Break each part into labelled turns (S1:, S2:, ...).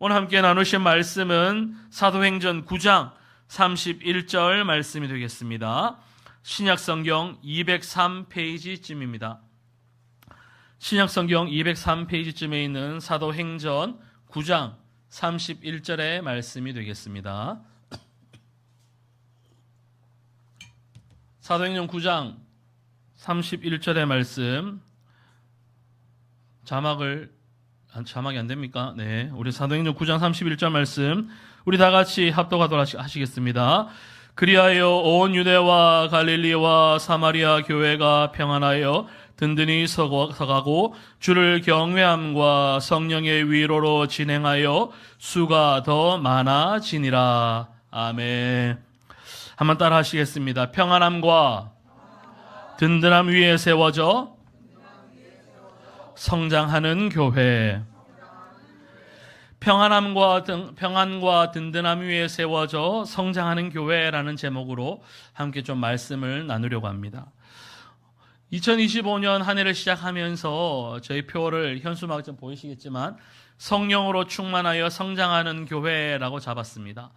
S1: 오늘 함께 나누신 말씀은 사도행전 9장 31절 말씀이 되겠습니다. 신약성경 203페이지쯤입니다. 신약성경 203페이지쯤에 있는 사도행전 9장 31절의 말씀이 되겠습니다. 사도행전 9장 31절의 말씀, 자막이 안 됩니까? 네. 우리 사도행전 9장 31절 말씀, 우리 다 같이 합독하도록 하시겠습니다. 그리하여 온 유대와 갈릴리와 사마리아 교회가 평안하여 든든히 서가고 주를 경외함과 성령의 위로로 진행하여 수가 더 많아지니라. 아멘. 한번 따라 하시겠습니다. 평안함과 든든함 위에 세워져 성장하는 교회. 평안과 든든함 위에 세워져 성장하는 교회라는 제목으로 함께 좀 말씀을 나누려고 합니다. 2025년 한 해를 시작하면서 저희 표를 현수막 좀 보이시겠지만 성령으로 충만하여 성장하는 교회라고 잡았습니다.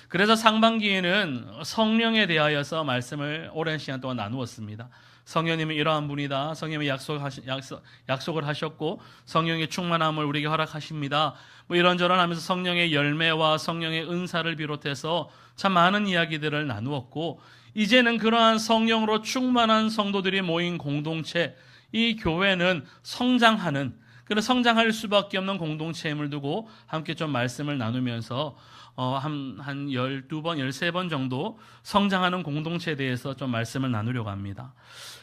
S1: 그래서 상반기에는 성령에 대하여서 말씀을 오랜 시간 동안 나누었습니다. 성령님은 이러한 분이다. 성령님이 약속을 하셨고 성령의 충만함을 우리에게 허락하십니다. 뭐 이런저런 하면서 성령의 열매와 성령의 은사를 비롯해서 참 많은 이야기들을 나누었고, 이제는 그러한 성령으로 충만한 성도들이 모인 공동체, 이 교회는 성장하는, 그런 성장할 수밖에 없는 공동체임을 두고 함께 좀 말씀을 나누면서 한 12번, 13번 정도 성장하는 공동체에 대해서 좀 말씀을 나누려고 합니다.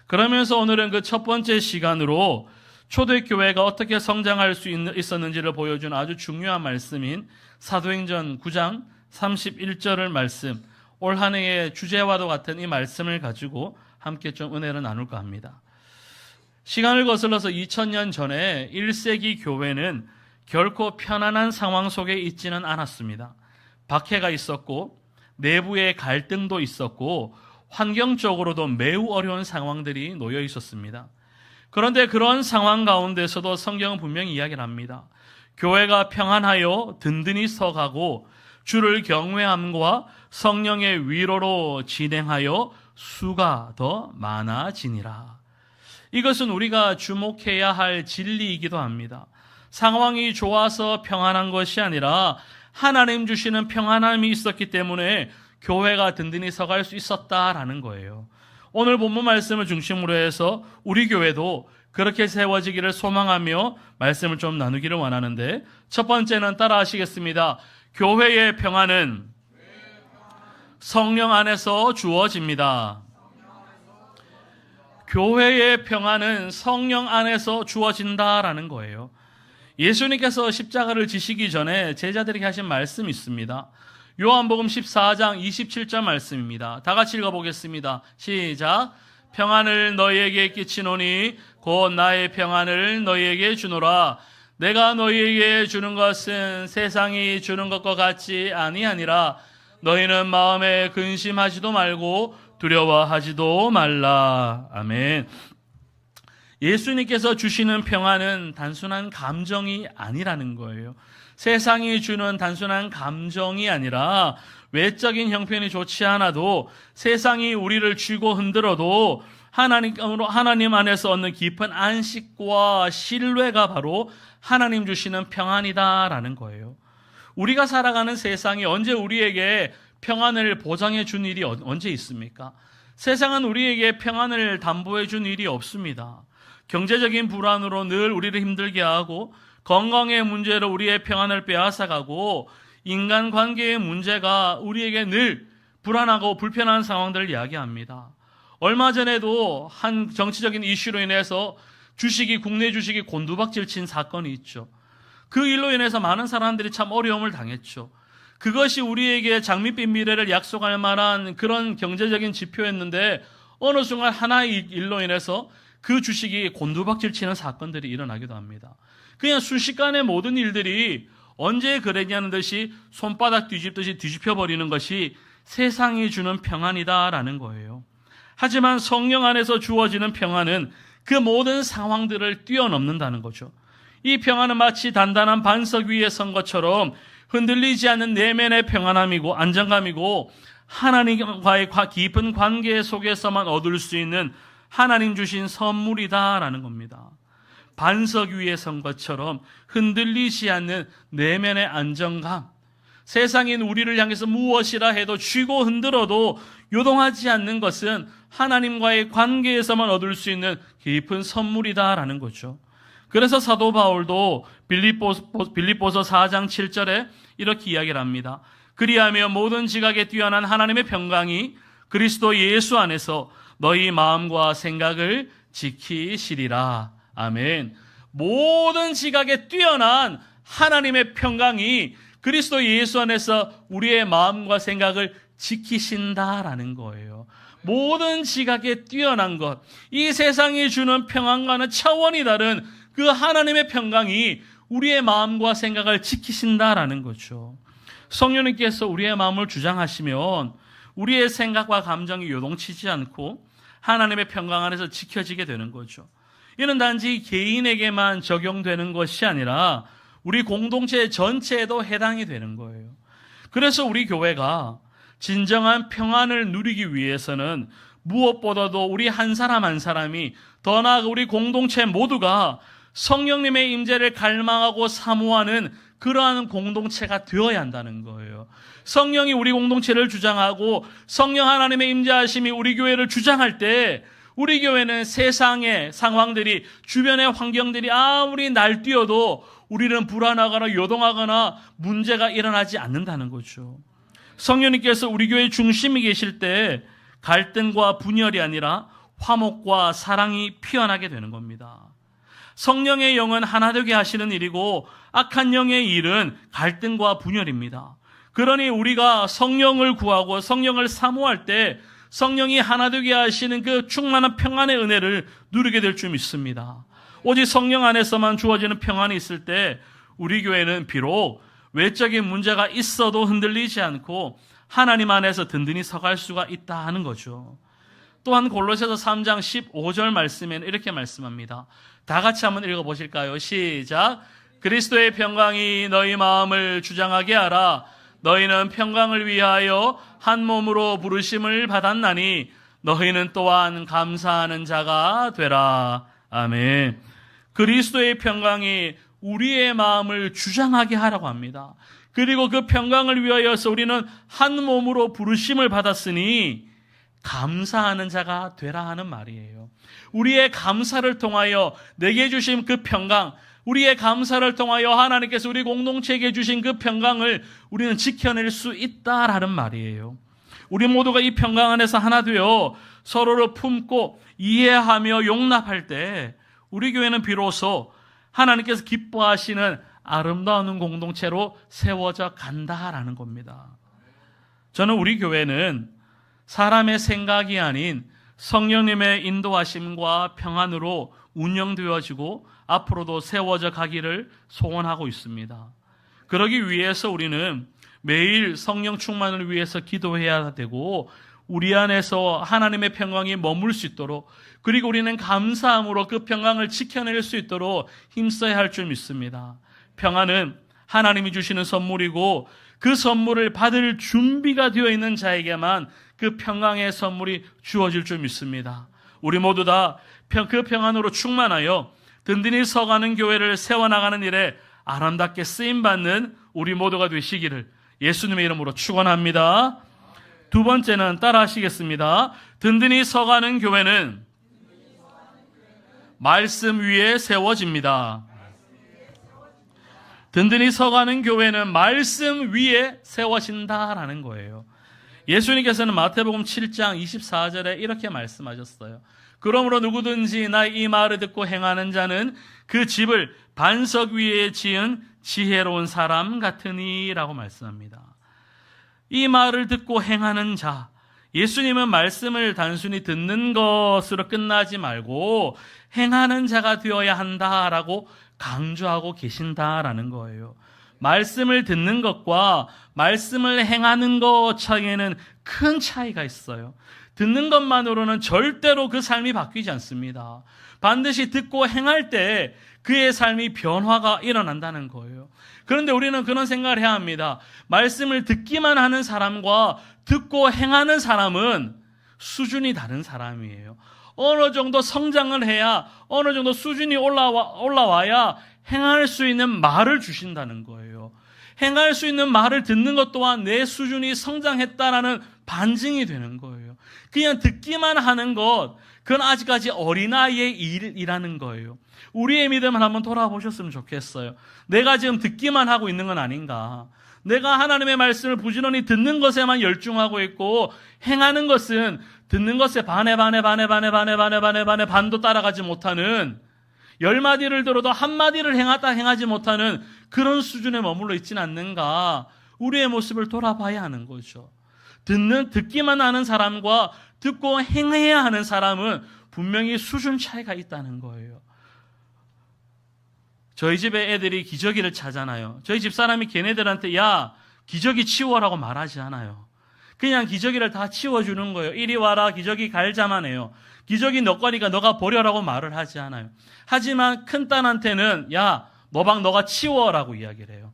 S1: 그러면서 오늘은 그 첫 번째 시간으로 초대교회가 어떻게 성장할 수 있었는지를 보여준 아주 중요한 말씀인 사도행전 9장 31절을 말씀, 올 한 해의 주제와도 같은 이 말씀을 가지고 함께 좀 은혜를 나눌까 합니다. 시간을 거슬러서 2000년 전에 1세기 교회는 결코 편안한 상황 속에 있지는 않았습니다. 박해가 있었고 내부의 갈등도 있었고 환경적으로도 매우 어려운 상황들이 놓여 있었습니다. 그런데 그런 상황 가운데서도 성경은 분명히 이야기를 합니다. 교회가 평안하여 든든히 서가고 주를 경외함과 성령의 위로로 진행하여 수가 더 많아지니라. 이것은 우리가 주목해야 할 진리이기도 합니다. 상황이 좋아서 평안한 것이 아니라 하나님 주시는 평안함이 있었기 때문에 교회가 든든히 서갈 수 있었다라는 거예요. 오늘 본문 말씀을 중심으로 해서 우리 교회도 그렇게 세워지기를 소망하며 말씀을 좀 나누기를 원하는데, 첫 번째는 따라 하시겠습니다. 교회의 평안은 성령 안에서 주어집니다. 교회의 평안은 성령 안에서 주어진다라는 거예요. 예수님께서 십자가를 지시기 전에 제자들에게 하신 말씀이 있습니다. 요한복음 14장 27절 말씀입니다. 다 같이 읽어보겠습니다. 시작. 평안을 너희에게 끼치노니 곧 나의 평안을 너희에게 주노라. 내가 너희에게 주는 것은 세상이 주는 것과 같이 아니하니라. 너희는 마음에 근심하지도 말고 두려워하지도 말라. 아멘. 예수님께서 주시는 평안은 단순한 감정이 아니라는 거예요. 세상이 주는 단순한 감정이 아니라 외적인 형편이 좋지 않아도 세상이 우리를 쥐고 흔들어도 하나님 안에서 얻는 깊은 안식과 신뢰가 바로 하나님 주시는 평안이다라는 거예요. 우리가 살아가는 세상이 언제 우리에게 평안을 보장해 준 일이 언제 있습니까? 세상은 우리에게 평안을 담보해 준 일이 없습니다. 경제적인 불안으로 늘 우리를 힘들게 하고, 건강의 문제로 우리의 평안을 빼앗아가고, 인간관계의 문제가 우리에게 늘 불안하고 불편한 상황들을 이야기합니다. 얼마 전에도 한 정치적인 이슈로 인해서 국내 주식이 곤두박질 친 사건이 있죠. 그 일로 인해서 많은 사람들이 참 어려움을 당했죠. 그것이 우리에게 장밋빛 미래를 약속할 만한 그런 경제적인 지표였는데 어느 순간 하나의 일로 인해서 그 주식이 곤두박질 치는 사건들이 일어나기도 합니다. 그냥 순식간에 모든 일들이 언제 그랬냐는 듯이 손바닥 뒤집듯이 뒤집혀버리는 것이 세상이 주는 평안이다라는 거예요. 하지만 성령 안에서 주어지는 평안은 그 모든 상황들을 뛰어넘는다는 거죠. 이 평안은 마치 단단한 반석 위에 선 것처럼 흔들리지 않는 내면의 평안함이고 안정감이고 하나님과의 깊은 관계 속에서만 얻을 수 있는 하나님 주신 선물이다라는 겁니다. 반석 위에 선 것처럼 흔들리지 않는 내면의 안정감, 세상인 우리를 향해서 무엇이라 해도 쥐고 흔들어도 요동하지 않는 것은 하나님과의 관계에서만 얻을 수 있는 깊은 선물이다라는 거죠. 그래서 사도 바울도 빌립보서 4장 7절에 이렇게 이야기를 합니다. 그리하며 모든 지각에 뛰어난 하나님의 평강이 그리스도 예수 안에서 너희 마음과 생각을 지키시리라. 아멘. 모든 지각에 뛰어난 하나님의 평강이 그리스도 예수 안에서 우리의 마음과 생각을 지키신다라는 거예요. 모든 지각에 뛰어난 것, 이 세상이 주는 평안과는 차원이 다른 그 하나님의 평강이 우리의 마음과 생각을 지키신다라는 거죠. 성령님께서 우리의 마음을 주장하시면 우리의 생각과 감정이 요동치지 않고 하나님의 평강 안에서 지켜지게 되는 거죠. 이는 단지 개인에게만 적용되는 것이 아니라 우리 공동체 전체에도 해당이 되는 거예요. 그래서 우리 교회가 진정한 평안을 누리기 위해서는 무엇보다도 우리 한 사람 한 사람이, 더 나아가 우리 공동체 모두가 성령님의 임재를 갈망하고 사모하는 그러한 공동체가 되어야 한다는 거예요. 성령이 우리 공동체를 주장하고 성령 하나님의 임재하심이 우리 교회를 주장할 때 우리 교회는 세상의 상황들이, 주변의 환경들이 아무리 날뛰어도 우리는 불안하거나 요동하거나 문제가 일어나지 않는다는 거죠. 성령님께서 우리 교회의 중심이 계실 때 갈등과 분열이 아니라 화목과 사랑이 피어나게 되는 겁니다. 성령의 영은 하나 되게 하시는 일이고 악한 영의 일은 갈등과 분열입니다. 그러니 우리가 성령을 구하고 성령을 사모할 때 성령이 하나 되게 하시는 그 충만한 평안의 은혜를 누리게 될 줄 믿습니다. 오직 성령 안에서만 주어지는 평안이 있을 때 우리 교회는 비록 외적인 문제가 있어도 흔들리지 않고 하나님 안에서 든든히 서갈 수가 있다 하는 거죠. 또한 골로새서 3장 15절 말씀에는 이렇게 말씀합니다. 다 같이 한번 읽어보실까요? 시작. 그리스도의 평강이 너희 마음을 주장하게 하라. 너희는 평강을 위하여 한 몸으로 부르심을 받았나니 너희는 또한 감사하는 자가 되라. 아멘. 그리스도의 평강이 우리의 마음을 주장하게 하라고 합니다. 그리고 그 평강을 위하여서 우리는 한 몸으로 부르심을 받았으니 감사하는 자가 되라 하는 말이에요. 우리의 감사를 통하여 내게 주신 그 평강, 우리의 감사를 통하여 하나님께서 우리 공동체에게 주신 그 평강을 우리는 지켜낼 수 있다라는 말이에요. 우리 모두가 이 평강 안에서 하나 되어 서로를 품고 이해하며 용납할 때 우리 교회는 비로소 하나님께서 기뻐하시는 아름다운 공동체로 세워져 간다라는 겁니다. 저는 우리 교회는 사람의 생각이 아닌 성령님의 인도하심과 평안으로 운영되어지고 앞으로도 세워져 가기를 소원하고 있습니다. 그러기 위해서 우리는 매일 성령 충만을 위해서 기도해야 되고 우리 안에서 하나님의 평강이 머물 수 있도록, 그리고 우리는 감사함으로 그 평강을 지켜낼 수 있도록 힘써야 할 줄 믿습니다. 평안은 하나님이 주시는 선물이고 그 선물을 받을 준비가 되어 있는 자에게만 그 평강의 선물이 주어질 줄 믿습니다. 우리 모두 다 그 평안으로 충만하여 든든히 서가는 교회를 세워나가는 일에 아름답게 쓰임받는 우리 모두가 되시기를 예수님의 이름으로 축원합니다. 두 번째는 따라 하시겠습니다. 든든히 서가는 교회는 말씀 위에 세워집니다. 든든히 서가는 교회는 말씀 위에 세워진다라는 거예요. 예수님께서는 마태복음 7장 24절에 이렇게 말씀하셨어요. 그러므로 누구든지 나의 이 말을 듣고 행하는 자는 그 집을 반석 위에 지은 지혜로운 사람 같으니 라고 말씀합니다. 이 말을 듣고 행하는 자, 예수님은 말씀을 단순히 듣는 것으로 끝나지 말고 행하는 자가 되어야 한다라고 강조하고 계신다라는 거예요. 말씀을 듣는 것과 말씀을 행하는 것 차이에는 큰 차이가 있어요. 듣는 것만으로는 절대로 그 삶이 바뀌지 않습니다. 반드시 듣고 행할 때 그의 삶이 변화가 일어난다는 거예요. 그런데 우리는 그런 생각을 해야 합니다. 말씀을 듣기만 하는 사람과 듣고 행하는 사람은 수준이 다른 사람이에요. 어느 정도 성장을 해야, 어느 정도 수준이 올라와야 행할 수 있는 말을 주신다는 거예요. 행할 수 있는 말을 듣는 것 또한 내 수준이 성장했다라는 반증이 되는 거예요. 그냥 듣기만 하는 것, 그건 아직까지 어린아이의 일이라는 거예요. 우리의 믿음을 한번 돌아보셨으면 좋겠어요. 내가 지금 듣기만 하고 있는 건 아닌가? 내가 하나님의 말씀을 부지런히 듣는 것에만 열중하고 있고 행하는 것은 듣는 것에 반도 따라가지 못하는, 10마디를 들어도 한마디를 행하지 못하는 그런 수준에 머물러 있지는 않는가? 우리의 모습을 돌아봐야 하는 거죠. 듣기만 하는 사람과 듣고 행해야 하는 사람은 분명히 수준 차이가 있다는 거예요. 저희 집에 애들이 기저귀를 차잖아요. 저희 집 사람이 걔네들한테 야, 기저귀 치워라고 말하지 않아요. 그냥 기저귀를 다 치워주는 거예요. 이리 와라, 기저귀 갈자만 해요. 기저귀 너 거니까 너가 버려라고 말을 하지 않아요. 하지만 큰딸한테는 야, 너 방 너가 치워라고 이야기를 해요.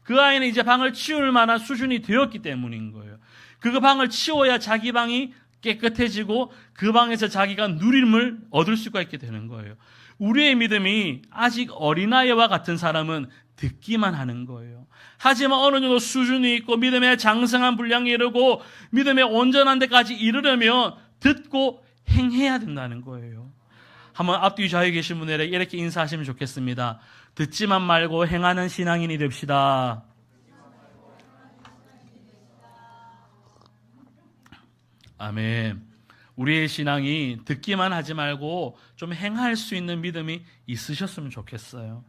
S1: 그 아이는 이제 방을 치울 만한 수준이 되었기 때문인 거예요. 그 방을 치워야 자기 방이 깨끗해지고 그 방에서 자기가 누림을 얻을 수가 있게 되는 거예요. 우리의 믿음이 아직 어린아이와 같은 사람은 듣기만 하는 거예요. 하지만 어느 정도 수준이 있고 믿음의 장성한 분량에 이르고 믿음의 온전한 데까지 이르려면 듣고 행해야 된다는 거예요. 한번 앞뒤 좌우에 계신 분들에게 이렇게 인사하시면 좋겠습니다. 듣지만 말고 행하는 신앙인이 됩시다. 아멘. 우리의 신앙이 듣기만 하지 말고 좀 행할 수 있는 믿음이 있으셨으면 좋겠어요.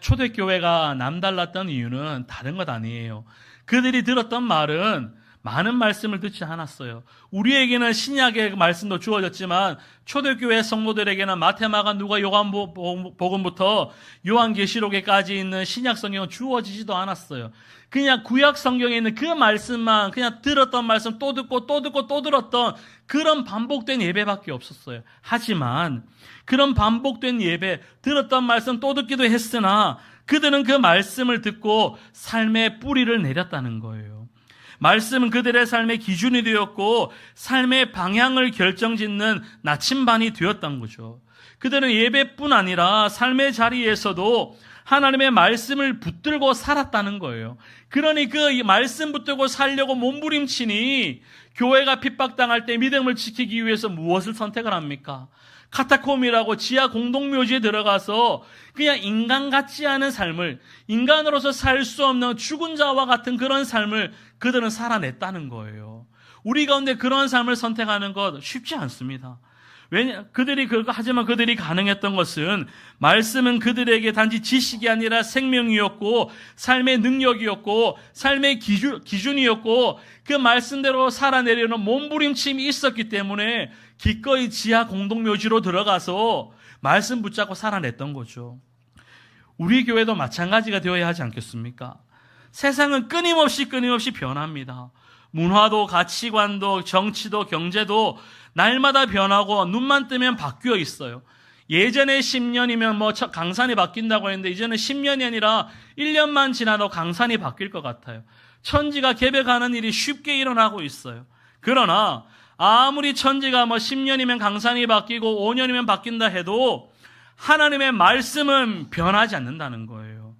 S1: 초대교회가 남달랐던 이유는 다른 것 아니에요. 그들이 들었던 말은 많은 말씀을 듣지 않았어요. 우리에게는 신약의 말씀도 주어졌지만 초대교회 성도들에게는 마태마가 누가 요한복음부터 요한계시록에까지 있는 신약 성경은 주어지지도 않았어요. 그냥 구약 성경에 있는 그 말씀만 그냥 들었던 말씀 또 듣고 또 듣고 또 들었던 그런 반복된 예배밖에 없었어요. 하지만 그런 반복된 예배, 들었던 말씀 또 듣기도 했으나 그들은 그 말씀을 듣고 삶의 뿌리를 내렸다는 거예요. 말씀은 그들의 삶의 기준이 되었고 삶의 방향을 결정짓는 나침반이 되었던 거죠. 그들은 예배뿐 아니라 삶의 자리에서도 하나님의 말씀을 붙들고 살았다는 거예요. 그러니 그 말씀 붙들고 살려고 몸부림치니 교회가 핍박당할 때 믿음을 지키기 위해서 무엇을 선택을 합니까? 카타콤이라고 지하 공동묘지에 들어가서 그냥 인간 같지 않은 삶을, 인간으로서 살 수 없는 죽은 자와 같은 그런 삶을 그들은 살아냈다는 거예요. 우리 가운데 그런 삶을 선택하는 것 쉽지 않습니다. 하지만 그들이 가능했던 것은 말씀은 그들에게 단지 지식이 아니라 생명이었고 삶의 능력이었고 삶의 기준이었고 그 말씀대로 살아내려는 몸부림침이 있었기 때문에 기꺼이 지하 공동묘지로 들어가서 말씀 붙잡고 살아냈던 거죠. 우리 교회도 마찬가지가 되어야 하지 않겠습니까? 세상은 끊임없이 변합니다. 문화도 가치관도 정치도 경제도 날마다 변하고 눈만 뜨면 바뀌어 있어요. 예전에 10년이면 강산이 바뀐다고 했는데 이제는 10년이 아니라 1년만 지나도 강산이 바뀔 것 같아요. 천지가 개벽하는 일이 쉽게 일어나고 있어요. 그러나 아무리 천지가 10년이면 강산이 바뀌고 5년이면 바뀐다 해도 하나님의 말씀은 변하지 않는다는 거예요.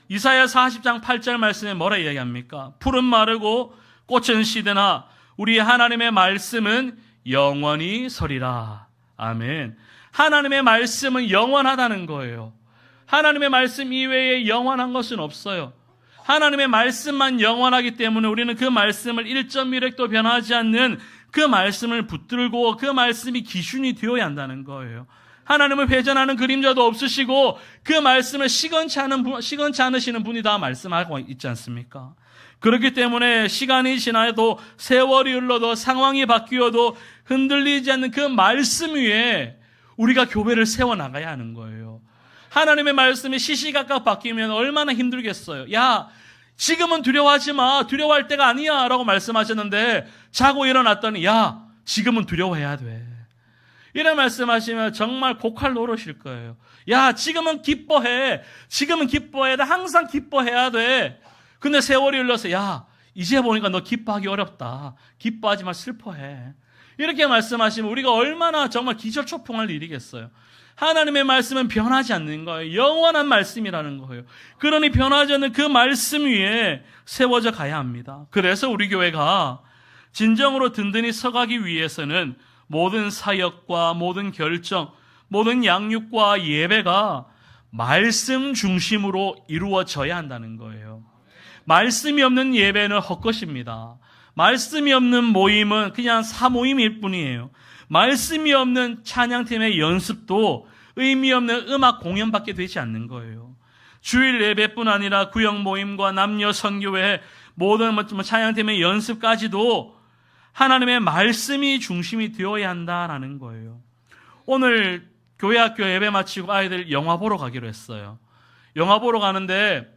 S1: 이사야 40장 8절 말씀에 뭐라 이야기합니까? 풀은 마르고 꽃은 시드나 우리 하나님의 말씀은 영원히 서리라. 아멘. 하나님의 말씀은 영원하다는 거예요. 하나님의 말씀 이외에 영원한 것은 없어요. 하나님의 말씀만 영원하기 때문에 우리는 그 말씀을 1.1획도 변하지 않는 그 말씀을 붙들고 그 말씀이 기준이 되어야 한다는 거예요. 하나님을 회전하는 그림자도 없으시고 그 말씀을 시건치 않으시는 분이 다 말씀하고 있지 않습니까? 그렇기 때문에 시간이 지나도 세월이 흘러도 상황이 바뀌어도 흔들리지 않는 그 말씀 위에 우리가 교회를 세워나가야 하는 거예요. 하나님의 말씀이 시시각각 바뀌면 얼마나 힘들겠어요. 야, 지금은 두려워하지 마. 두려워할 때가 아니야 라고 말씀하셨는데 자고 일어났더니 야, 지금은 두려워해야 돼. 이런 말씀하시면 정말 고칼 노릇일 거예요. 야, 지금은 기뻐해. 지금은 기뻐해. 나 항상 기뻐해야 돼. 근데 세월이 흘러서 야, 이제 보니까 너 기뻐하기 어렵다. 기뻐하지 마, 슬퍼해. 이렇게 말씀하시면 우리가 얼마나 정말 기절초풍할 일이겠어요. 하나님의 말씀은 변하지 않는 거예요. 영원한 말씀이라는 거예요. 그러니 변하지 않는 그 말씀 위에 세워져 가야 합니다. 그래서 우리 교회가 진정으로 든든히 서가기 위해서는 모든 사역과 모든 결정, 모든 양육과 예배가 말씀 중심으로 이루어져야 한다는 거예요. 말씀이 없는 예배는 헛것입니다. 말씀이 없는 모임은 그냥 사모임일 뿐이에요. 말씀이 없는 찬양팀의 연습도 의미 없는 음악 공연밖에 되지 않는 거예요. 주일 예배뿐 아니라 구역 모임과 남녀 선교회 모든 찬양팀의 연습까지도 하나님의 말씀이 중심이 되어야 한다라는 거예요. 오늘 교회 학교 예배 마치고 아이들 영화 보러 가기로 했어요. 영화 보러 가는데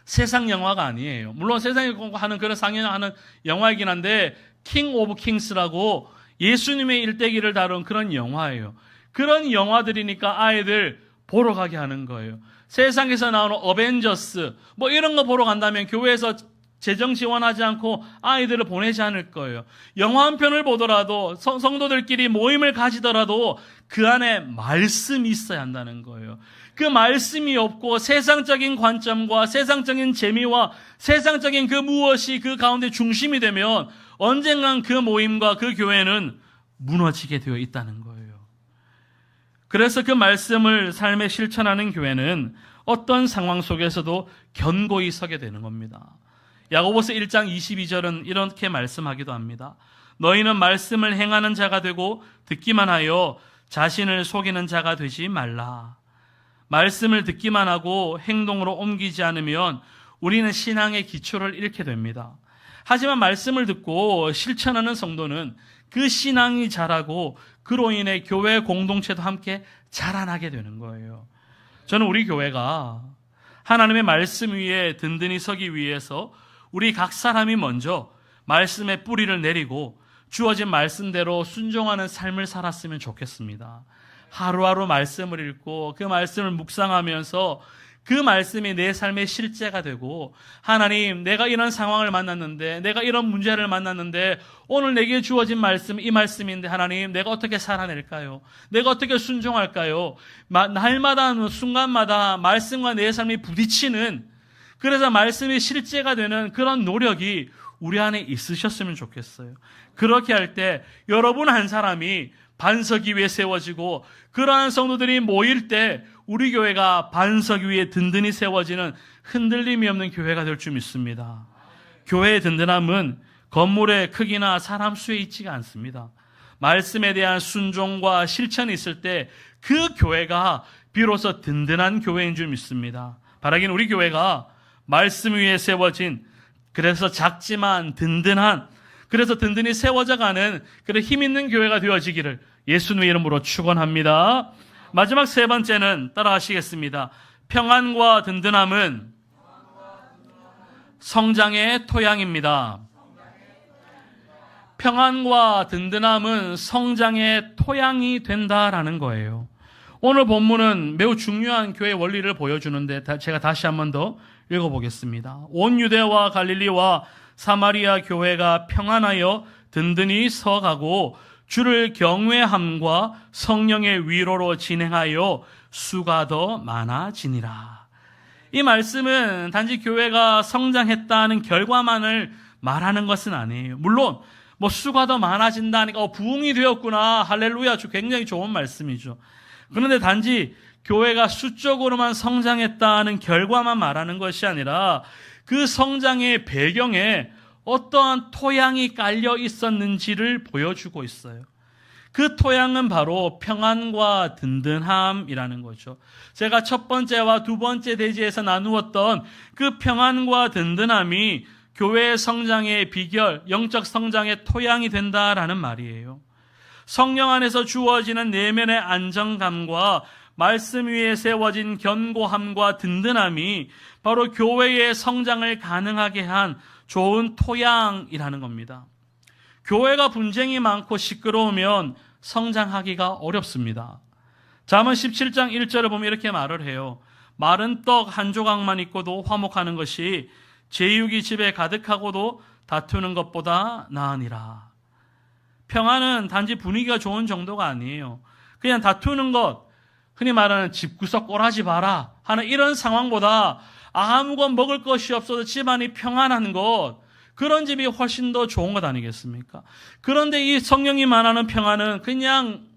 S1: 세상 영화가 아니에요. 물론 세상에 하는 그런 상영하는 영화이긴 한데 킹 오브 킹스라고 예수님의 일대기를 다룬 그런 영화예요. 그런 영화들이니까 아이들 보러 가게 하는 거예요. 세상에서 나오는 어벤져스 뭐 이런 거 보러 간다면 교회에서 재정 지원하지 않고 아이들을 보내지 않을 거예요. 영화 한 편을 보더라도 성도들끼리 모임을 가지더라도 그 안에 말씀이 있어야 한다는 거예요. 그 말씀이 없고 세상적인 관점과 세상적인 재미와 세상적인 그 무엇이 그 가운데 중심이 되면 언젠간 그 모임과 그 교회는 무너지게 되어 있다는 거예요. 그래서 그 말씀을 삶에 실천하는 교회는 어떤 상황 속에서도 견고히 서게 되는 겁니다. 야고보서 1장 22절은 이렇게 말씀하기도 합니다. 너희는 말씀을 행하는 자가 되고 듣기만 하여 자신을 속이는 자가 되지 말라. 말씀을 듣기만 하고 행동으로 옮기지 않으면 우리는 신앙의 기초를 잃게 됩니다. 하지만 말씀을 듣고 실천하는 성도는 그 신앙이 자라고 그로 인해 교회 공동체도 함께 자라나게 되는 거예요. 저는 우리 교회가 하나님의 말씀 위에 든든히 서기 위해서 우리 각 사람이 먼저 말씀의 뿌리를 내리고 주어진 말씀대로 순종하는 삶을 살았으면 좋겠습니다. 하루하루 말씀을 읽고 그 말씀을 묵상하면서 그 말씀이 내 삶의 실제가 되고 하나님 내가 이런 상황을 만났는데 내가 이런 문제를 만났는데 오늘 내게 주어진 말씀 이 말씀인데 하나님 내가 어떻게 살아낼까요? 내가 어떻게 순종할까요? 날마다 순간마다 말씀과 내 삶이 부딪히는 그래서 말씀이 실제가 되는 그런 노력이 우리 안에 있으셨으면 좋겠어요. 그렇게 할 때 여러분 한 사람이 반석 위에 세워지고 그러한 성도들이 모일 때 우리 교회가 반석 위에 든든히 세워지는 흔들림이 없는 교회가 될 줄 믿습니다. 교회의 든든함은 건물의 크기나 사람 수에 있지가 않습니다. 말씀에 대한 순종과 실천이 있을 때 그 교회가 비로소 든든한 교회인 줄 믿습니다. 바라기는 우리 교회가 말씀 위에 세워진 그래서 작지만 든든한 그래서 든든히 세워져가는 그런 힘 있는 교회가 되어지기를 예수님의 이름으로 축원합니다. 마지막 세 번째는 따라하시겠습니다. 평안과 든든함은 성장의 토양입니다. 평안과 든든함은 성장의 토양이 된다라는 거예요. 오늘 본문은 매우 중요한 교회 원리를 보여주는데 제가 다시 한 번 더 읽어보겠습니다. 온 유대와 갈릴리와 사마리아 교회가 평안하여 든든히 서가고 주를 경외함과 성령의 위로로 진행하여 수가 더 많아지니라. 이 말씀은 단지 교회가 성장했다는 결과만을 말하는 것은 아니에요. 물론 수가 더 많아진다니까 부흥이 되었구나 할렐루야 굉장히 좋은 말씀이죠. 그런데 단지 교회가 수적으로만 성장했다는 결과만 말하는 것이 아니라 그 성장의 배경에 어떠한 토양이 깔려 있었는지를 보여주고 있어요. 그 토양은 바로 평안과 든든함이라는 거죠. 제가 첫 번째와 두 번째 대지에서 나누었던 그 평안과 든든함이 교회의 성장의 비결, 영적 성장의 토양이 된다라는 말이에요. 성령 안에서 주어지는 내면의 안정감과 말씀 위에 세워진 견고함과 든든함이 바로 교회의 성장을 가능하게 한 좋은 토양이라는 겁니다. 교회가 분쟁이 많고 시끄러우면 성장하기가 어렵습니다. 잠언 17장 1절을 보면 이렇게 말을 해요. 마른 떡 한 조각만 있고도 화목하는 것이 제육이 집에 가득하고도 다투는 것보다 나으니라. 평안은 단지 분위기가 좋은 정도가 아니에요. 그냥 다투는 것, 흔히 말하는 집구석 꼬라지 봐라 하는 이런 상황보다 아무건 먹을 것이 없어도 집안이 평안한 것, 그런 집이 훨씬 더 좋은 것 아니겠습니까? 그런데 이 성령이 말하는 평안은 그냥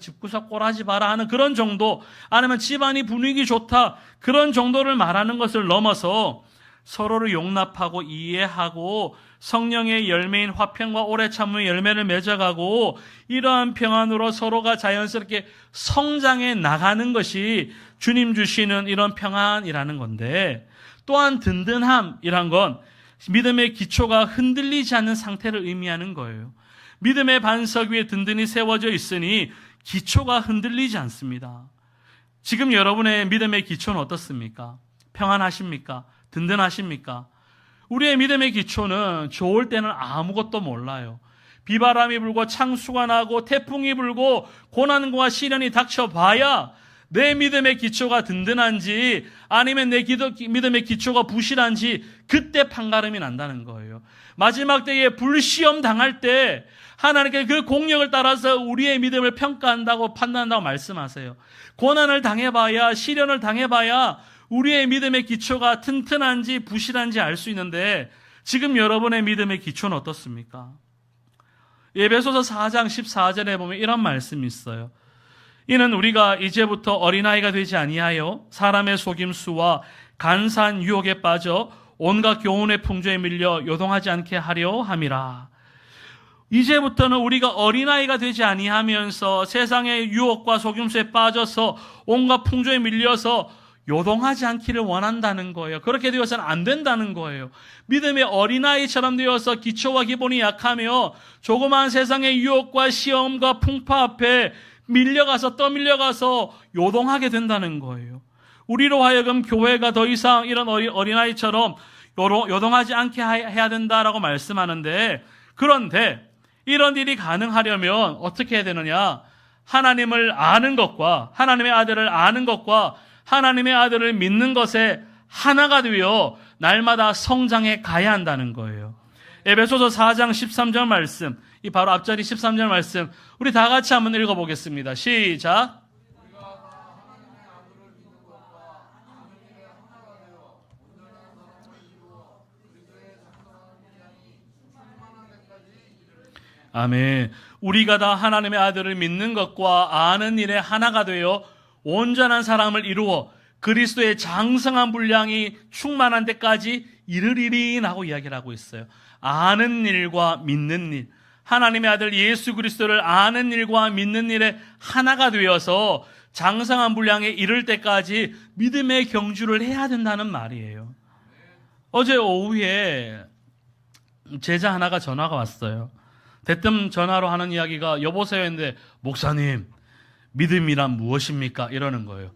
S1: 집구석 꼬라지 봐라 하는 그런 정도, 아니면 집안이 분위기 좋다 그런 정도를 말하는 것을 넘어서 서로를 용납하고 이해하고 성령의 열매인 화평과 오래 참음의 열매를 맺어가고 이러한 평안으로 서로가 자연스럽게 성장해 나가는 것이 주님 주시는 이런 평안이라는 건데, 또한 든든함이란 건 믿음의 기초가 흔들리지 않는 상태를 의미하는 거예요. 믿음의 반석 위에 든든히 세워져 있으니 기초가 흔들리지 않습니다. 지금 여러분의 믿음의 기초는 어떻습니까? 평안하십니까? 든든하십니까? 우리의 믿음의 기초는 좋을 때는 아무것도 몰라요. 비바람이 불고 창수가 나고 태풍이 불고 고난과 시련이 닥쳐봐야 내 믿음의 기초가 든든한지 아니면 내 믿음의 기초가 부실한지 그때 판가름이 난다는 거예요. 마지막 때에 불시험 당할 때 하나님께 그 공력을 따라서 우리의 믿음을 평가한다고 판단한다고 말씀하세요. 고난을 당해봐야, 시련을 당해봐야 우리의 믿음의 기초가 튼튼한지 부실한지 알 수 있는데, 지금 여러분의 믿음의 기초는 어떻습니까? 에베소서 4장 14절에 보면 이런 말씀이 있어요. 이는 우리가 이제부터 어린아이가 되지 아니하여 사람의 속임수와 간사한 유혹에 빠져 온갖 교훈의 풍조에 밀려 요동하지 않게 하려 함이라. 이제부터는 우리가 어린아이가 되지 아니하면서 세상의 유혹과 속임수에 빠져서 온갖 풍조에 밀려서 요동하지 않기를 원한다는 거예요. 그렇게 되어서는 안 된다는 거예요. 믿음의 어린아이처럼 되어서 기초와 기본이 약하며 조그마한 세상의 유혹과 시험과 풍파 앞에 떠밀려가서 요동하게 된다는 거예요. 우리로 하여금 교회가 더 이상 이런 어린아이처럼 요동하지 않게 해야 된다라고 말씀하는데, 그런데 이런 일이 가능하려면 어떻게 해야 되느냐? 하나님을 아는 것과 하나님의 아들을 아는 것과 하나님의 아들을 믿는 것에 하나가 되어 날마다 성장해 가야 한다는 거예요. 에베소서 4장 13절 말씀, 이 바로 앞자리 13절 말씀 우리 다 같이 한번 읽어보겠습니다. 시작. 아멘. 우리가 다 하나님의 아들을 믿는 것과 아는 일에 하나가 되어 온전한 사람을 이루어 그리스도의 장성한 분량이 충만한 데까지 이르리라고 이야기를 하고 있어요. 아는 일과 믿는 일, 하나님의 아들 예수 그리스도를 아는 일과 믿는 일에 하나가 되어서 장성한 분량에 이를 때까지 믿음의 경주를 해야 된다는 말이에요. 어제 오후에 제자 하나가 전화가 왔어요. 대뜸 전화로 하는 이야기가 여보세요 했는데, 목사님 믿음이란 무엇입니까? 이러는 거예요.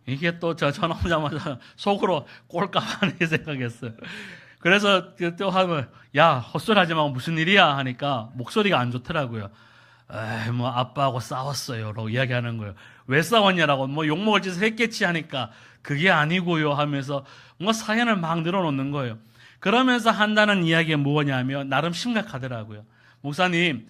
S1: 이게 또 저 전화 오자마자 속으로 꼴까봐 하는 생각했어요. 그래서 또 하면, 야 헛소리 하지 말고 무슨 일이야 하니까 목소리가 안 좋더라고요. 에이 뭐 아빠하고 싸웠어요 라고 이야기하는 거예요. 왜 싸웠냐라고, 뭐 욕먹을 짓을 했겠지 하니까 그게 아니고요 하면서 뭔가 사연을 막 늘어놓는 거예요. 그러면서 한다는 이야기가 뭐냐면 나름 심각하더라고요. 목사님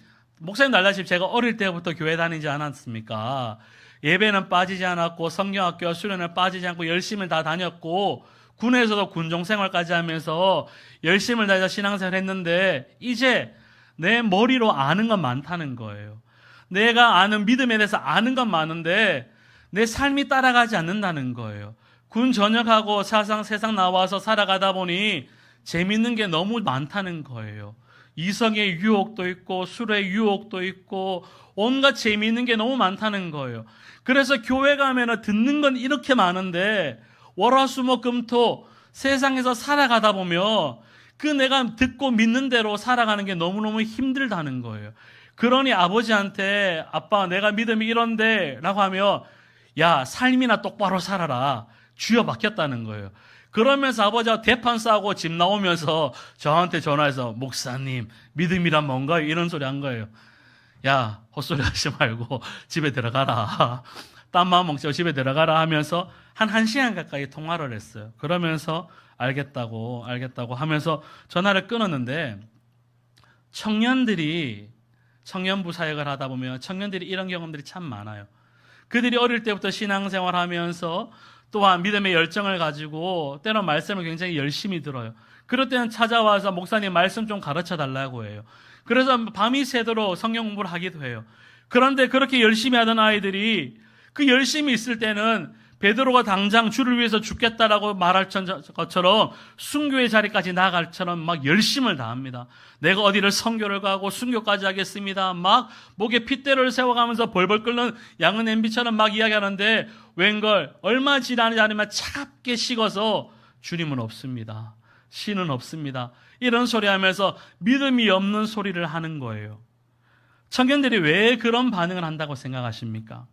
S1: 날라집 제가 어릴 때부터 교회 다니지 않았습니까? 예배는 빠지지 않았고 성경학교 수련을 빠지지 않고 열심히 다 다녔고 군에서도 군종생활까지 하면서 열심을 다해서 신앙생활을 했는데 이제 내 머리로 아는 건 많다는 거예요. 내가 아는 믿음에 대해서 아는 건 많은데 내 삶이 따라가지 않는다는 거예요. 군 전역하고 세상 나와서 살아가다 보니 재밌는 게 너무 많다는 거예요. 이성의 유혹도 있고 술의 유혹도 있고 온갖 재미있는 게 너무 많다는 거예요. 그래서 교회 가면 듣는 건 이렇게 많은데 월화수목금토 세상에서 살아가다 보면 그 내가 듣고 믿는 대로 살아가는 게 너무너무 힘들다는 거예요. 그러니 아버지한테 아빠 내가 믿음이 이런데 라고 하면 야 삶이나 똑바로 살아라 주여 바뀌었다는 거예요. 그러면서 아버지하고 대판 싸고 집 나오면서 저한테 전화해서 목사님 믿음이란 뭔가요? 이런 소리 한 거예요. 야, 헛소리 하지 말고 집에 들어가라. 딴 마음 먹지 말고 집에 들어가라 하면서 한 1시간 가까이 통화를 했어요. 그러면서 알겠다고 하면서 전화를 끊었는데, 청년부 사역을 하다 보면 청년들이 이런 경험들이 참 많아요. 그들이 어릴 때부터 신앙생활 하면서 또한 믿음의 열정을 가지고 때론 말씀을 굉장히 열심히 들어요. 그럴 때는 찾아와서 목사님 말씀 좀 가르쳐 달라고 해요. 그래서 밤이 새도록 성경 공부를 하기도 해요. 그런데 그렇게 열심히 하던 아이들이 그 열심히 있을 때는 베드로가 당장 주를 위해서 죽겠다라고 말할 것처럼 순교의 자리까지 나아갈 처럼 막 열심을 다합니다. 내가 어디를 선교를 가고 순교까지 하겠습니다. 막 목에 핏대를 세워가면서 벌벌 끓는 양은 냄비처럼 막 이야기하는데, 웬걸 얼마 지나지 않으면 차갑게 식어서 주님은 없습니다. 신은 없습니다. 이런 소리 하면서 믿음이 없는 소리를 하는 거예요. 청년들이 왜 그런 반응을 한다고 생각하십니까?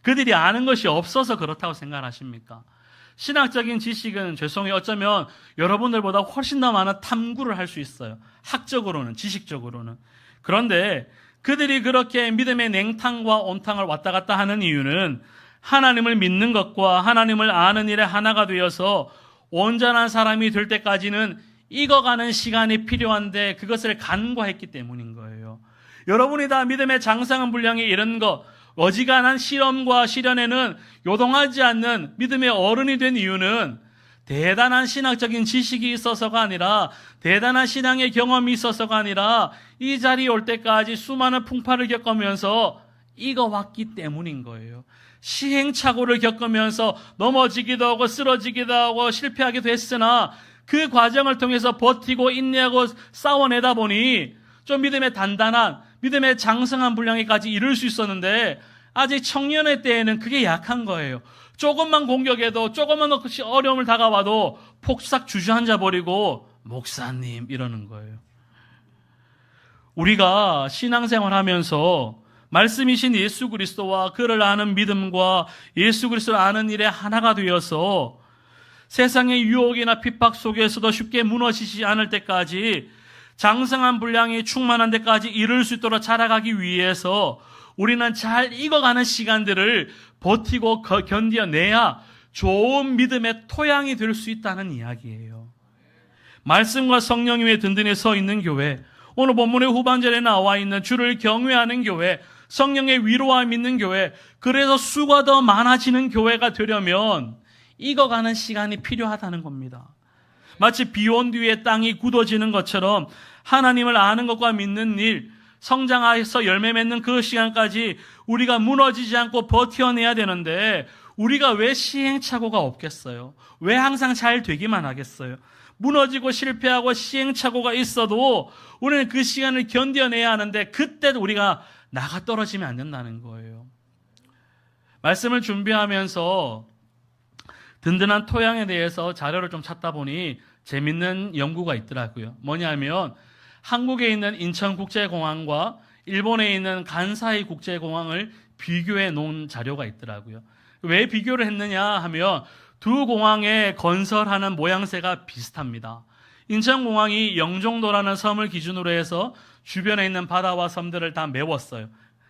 S1: 그들이 아는 것이 없어서 그렇다고 생각하십니까? 신학적인 지식은 죄송해요, 어쩌면 여러분들보다 훨씬 더 많은 탐구를 할 수 있어요. 학적으로는, 지식적으로는. 그런데 그들이 그렇게 믿음의 냉탕과 온탕을 왔다 갔다 하는 이유는 하나님을 믿는 것과 하나님을 아는 일에 하나가 되어서 온전한 사람이 될 때까지는 익어가는 시간이 필요한데 그것을 간과했기 때문인 거예요. 여러분이 다 믿음의 장성한 분량이 이런 것, 어지간한 시험과 시련에는 요동하지 않는 믿음의 어른이 된 이유는 대단한 신학적인 지식이 있어서가 아니라, 대단한 신앙의 경험이 있어서가 아니라, 이 자리에 올 때까지 수많은 풍파를 겪으면서 익어왔기 때문인 거예요. 시행착오를 겪으면서 넘어지기도 하고 쓰러지기도 하고 실패하기도 했으나 그 과정을 통해서 버티고 인내하고 싸워내다 보니 좀 믿음의 단단한, 믿음의 장성한 분량에까지 이룰 수 있었는데, 아직 청년의 때에는 그게 약한 거예요. 조금만 공격해도, 조금만 어려움을 다가와도 폭삭 주저앉아 버리고 목사님 이러는 거예요. 우리가 신앙생활 하면서 말씀이신 예수 그리스도와 그를 아는 믿음과 예수 그리스도를 아는 일에 하나가 되어서 세상의 유혹이나 핍박 속에서도 쉽게 무너지지 않을 때까지, 장성한 분량이 충만한 데까지 이룰 수 있도록 자라가기 위해서 우리는 잘 익어가는 시간들을 버티고 견뎌내야 좋은 믿음의 토양이 될 수 있다는 이야기예요. 말씀과 성령 위에 든든히 서 있는 교회, 오늘 본문의 후반절에 나와 있는 주를 경외하는 교회, 성령의 위로와 믿는 교회, 그래서 수가 더 많아지는 교회가 되려면 익어가는 시간이 필요하다는 겁니다. 마치 비온 뒤에 땅이 굳어지는 것처럼 하나님을 아는 것과 믿는 일, 성장해서 열매 맺는 그 시간까지 우리가 무너지지 않고 버텨내야 되는데, 우리가 왜 시행착오가 없겠어요? 왜 항상 잘 되기만 하겠어요? 무너지고 실패하고 시행착오가 있어도 우리는 그 시간을 견뎌내야 하는데, 그때도 우리가 나가 떨어지면 안 된다는 거예요. 말씀을 준비하면서 든든한 토양에 대해서 자료를 좀 찾다 보니 재밌는 연구가 있더라고요. 뭐냐면 한국에 있는 인천국제공항과 일본에 있는 간사이 국제공항을 비교해 놓은 자료가 있더라고요. 왜 비교를 했느냐 하면 두 공항의 건설하는 모양새가 비슷합니다. 인천공항이 영종도라는 섬을 기준으로 해서 주변에 있는 바다와 섬들을 다 메웠어요.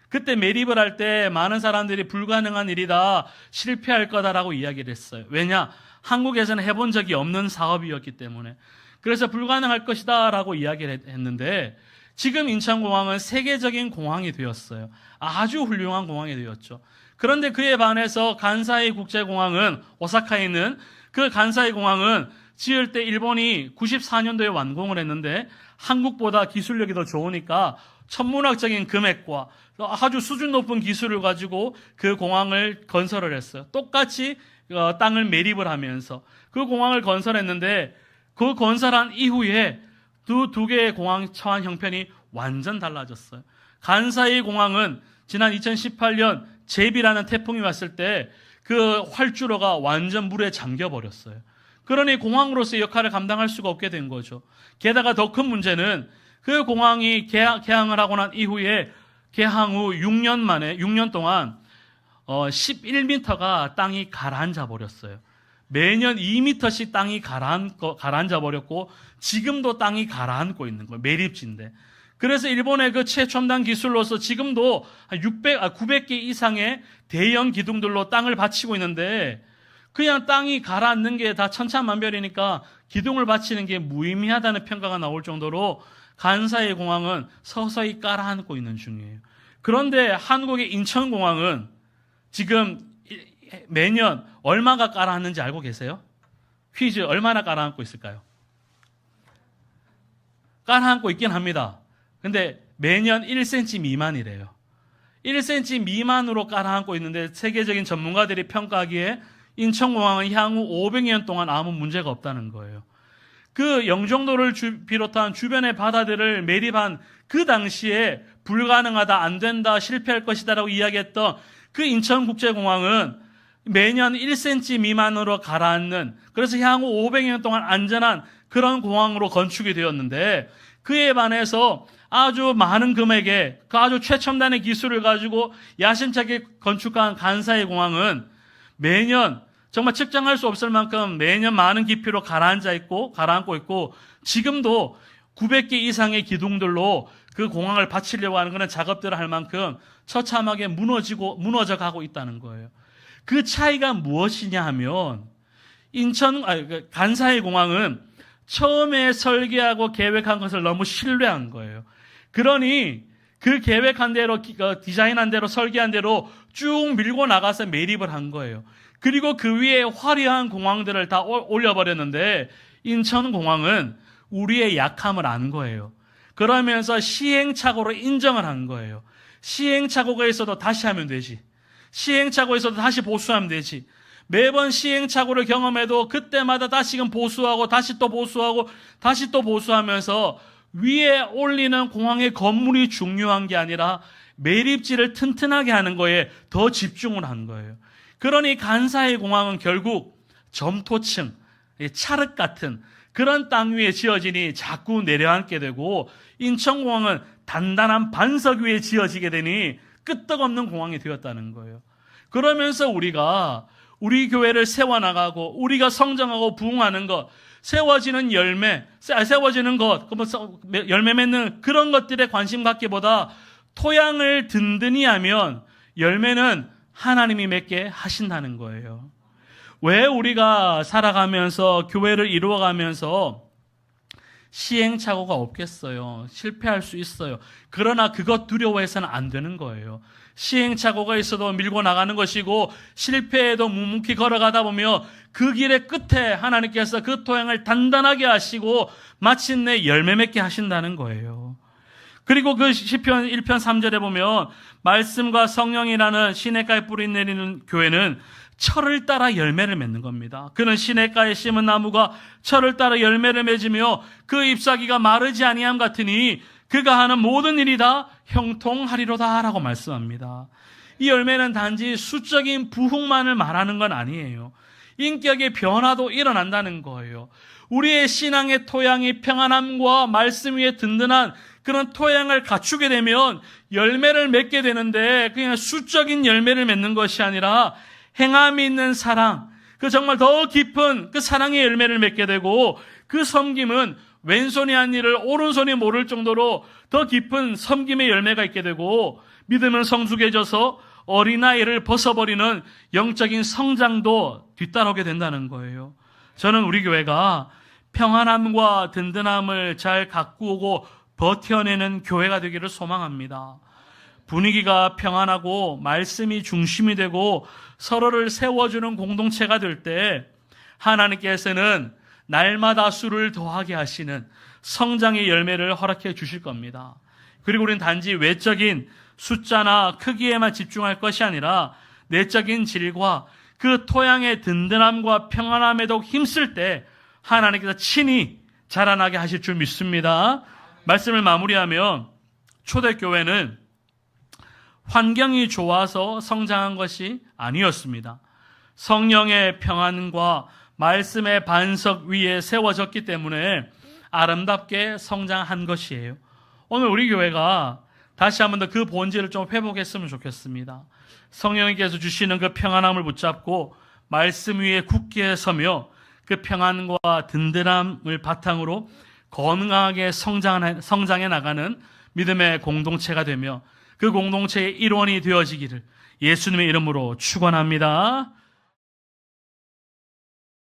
S1: 그때 매립을 할 때 많은 사람들이 불가능한 일이다, 실패할 거다라고 이야기를 했어요. 왜냐? 한국에서는 해본 적이 없는 사업이었기 때문에. 그래서 불가능할 것이다 라고 이야기를 했는데, 지금 인천공항은 세계적인 공항이 되었어요. 아주 훌륭한 공항이 되었죠. 그런데 그에 반해서 간사이 국제공항은, 오사카에 있는 그 간사이 공항은 지을 때 일본이 94년도에 완공을 했는데 한국보다 기술력이 더 좋으니까 천문학적인 금액과 아주 수준 높은 기술을 가지고 그 공항을 건설을 했어요. 똑같이 땅을 매립을 하면서 그 공항을 건설했는데, 그 건설한 이후에 두 개의 공항 처한 형편이 완전 달라졌어요. 간사이 공항은 지난 2018년 제비라는 태풍이 왔을 때 그 활주로가 완전 물에 잠겨버렸어요. 그러니 공항으로서의 역할을 감당할 수가 없게 된 거죠. 게다가 더 큰 문제는 그 공항이 개항을 하고 난 이후에 개항 후 6년 동안 11m가 땅이 가라앉아 버렸어요. 매년 2m씩 땅이 가라앉아 버렸고 지금도 땅이 가라앉고 있는 거예요. 매립지인데. 그래서 일본의 그 최첨단 기술로서 지금도 900개 이상의 대형 기둥들로 땅을 받치고 있는데 그냥 땅이 가라앉는 게 다 천차만별이니까 기둥을 받치는 게 무의미하다는 평가가 나올 정도로 간사이 공항은 서서히 가라앉고 있는 중이에요. 그런데 한국의 인천공항은 지금 매년 얼마가 가라앉는지 알고 계세요? 퀴즈, 얼마나 가라앉고 있을까요? 가라앉고 있긴 합니다. 근데 매년 1cm 미만이래요. 1cm 미만으로 가라앉고 있는데 세계적인 전문가들이 평가하기에 인천공항은 향후 500년 동안 아무 문제가 없다는 거예요. 그 영종도를 비롯한 주변의 바다들을 매립한 그 당시에 불가능하다, 안 된다, 실패할 것이다 라고 이야기했던 그 인천국제공항은 매년 1cm 미만으로 가라앉는, 그래서 향후 500년 동안 안전한 그런 공항으로 건축이 되었는데 그에 반해서 아주 많은 금액의 그 아주 최첨단의 기술을 가지고 야심차게 건축한 간사이 공항은 매년 정말 측정할 수 없을 만큼 매년 많은 깊이로 가라앉고 있고 지금도 900개 이상의 기둥들로 그 공항을 받치려고 하는 그런 작업들을 할 만큼 처참하게 무너져 가고 있다는 거예요. 그 차이가 무엇이냐 하면 간사이 공항은 처음에 설계하고 계획한 것을 너무 신뢰한 거예요. 그러니 그 계획한 대로, 디자인한 대로, 설계한 대로 쭉 밀고 나가서 매립을 한 거예요. 그리고 그 위에 화려한 공항들을 다 올려버렸는데 인천공항은 우리의 약함을 안 거예요. 그러면서 시행착오로 인정을 한 거예요. 시행착오가 있어도 다시 하면 되지. 시행착오가 있어도 다시 보수하면 되지. 매번 시행착오를 경험해도 그때마다 다시금 보수하고 다시 또 보수하고 다시 또 보수하면서 위에 올리는 공항의 건물이 중요한 게 아니라 매립지를 튼튼하게 하는 거에 더 집중을 한 거예요. 그러니 간사이 공항은 결국 점토층, 찰흙 같은 그런 땅 위에 지어지니 자꾸 내려앉게 되고 인천공항은 단단한 반석 위에 지어지게 되니 끄떡없는 공항이 되었다는 거예요. 그러면서 우리가 우리 교회를 세워나가고 우리가 성장하고 부흥하는 것, 세워지는 것, 열매 맺는 그런 것들에 관심 갖기보다 토양을 든든히 하면 열매는 하나님이 맺게 하신다는 거예요. 왜 우리가 살아가면서 교회를 이루어가면서 시행착오가 없겠어요? 실패할 수 있어요. 그러나 그것 두려워해서는 안 되는 거예요. 시행착오가 있어도 밀고 나가는 것이고 실패해도 묵묵히 걸어가다 보면 그 길의 끝에 하나님께서 그 토양을 단단하게 하시고 마침내 열매 맺게 하신다는 거예요. 그리고 그 시편 1편 3절에 보면 말씀과 성령이라는 시냇가에 뿌리 내리는 교회는 철을 따라 열매를 맺는 겁니다. 그는 시냇가에 심은 나무가 철을 따라 열매를 맺으며 그 잎사귀가 마르지 아니함 같으니 그가 하는 모든 일이 다 형통하리로다 라고 말씀합니다. 이 열매는 단지 수적인 부흥만을 말하는 건 아니에요. 인격의 변화도 일어난다는 거예요. 우리의 신앙의 토양이 평안함과 말씀 위에 든든한 그런 토양을 갖추게 되면 열매를 맺게 되는데 그냥 수적인 열매를 맺는 것이 아니라 행함이 있는 사랑, 그 정말 더 깊은 그 사랑의 열매를 맺게 되고 그 섬김은 왼손이 한 일을 오른손이 모를 정도로 더 깊은 섬김의 열매가 있게 되고 믿음은 성숙해져서 어린아이를 벗어버리는 영적인 성장도 뒤따라오게 된다는 거예요. 저는 우리 교회가 평안함과 든든함을 잘 가꾸고 버텨내는 교회가 되기를 소망합니다. 분위기가 평안하고 말씀이 중심이 되고 서로를 세워주는 공동체가 될 때 하나님께서는 날마다 수를 더하게 하시는 성장의 열매를 허락해 주실 겁니다. 그리고 우리는 단지 외적인 숫자나 크기에만 집중할 것이 아니라 내적인 질과 그 토양의 든든함과 평안함에도 힘쓸 때 하나님께서 친히 자라나게 하실 줄 믿습니다. 말씀을 마무리하면 초대교회는 환경이 좋아서 성장한 것이 아니었습니다. 성령의 평안과 말씀의 반석 위에 세워졌기 때문에 아름답게 성장한 것이에요. 오늘 우리 교회가 다시 한번 더 그 본질을 좀 회복했으면 좋겠습니다. 성령님께서 주시는 그 평안함을 붙잡고 말씀 위에 굳게 서며 그 평안과 든든함을 바탕으로 건강하게 성장해 나가는 믿음의 공동체가 되며 그 공동체의 일원이 되어지기를 예수님의 이름으로 축원합니다.